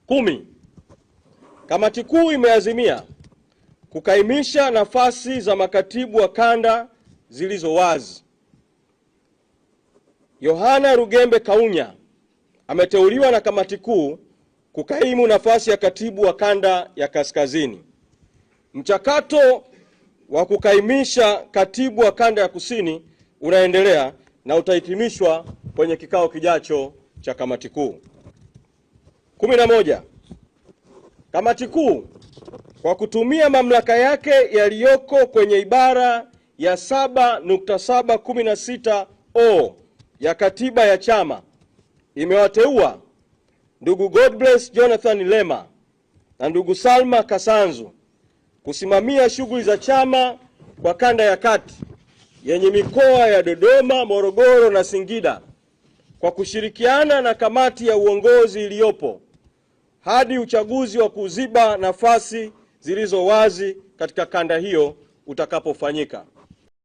10. Kamati kuu imeazimia kukaimisha nafasi za makatibu wa kanda zilizo wazi. Yohana Rugembe Kaunya ameteuliwa na kamati kuu kukaimu nafasi ya katibu wa kanda ya kaskazini. Mchakato wa kukaimisha katibu wa kanda ya kusini unaendelea na utahitimishwa kwenye kikao kijacho cha kamati kuu. 11. Kamati kuu kwa kutumia mamlaka yake yaliyoko kwenye ibara ya 7.716O ya katiba ya chama imewateua ndugu Godbless Jonathan Lema na ndugu Salma Kasanzu kusimamia shughuli za chama kwa kanda ya kati yenye mikoa ya Dodoma, Morogoro na Singida kwa kushirikiana na kamati ya uongozi iliyopo hadi uchaguzi wa kuziba nafasi zilizo wazi katika kanda hiyo utakapofanyika.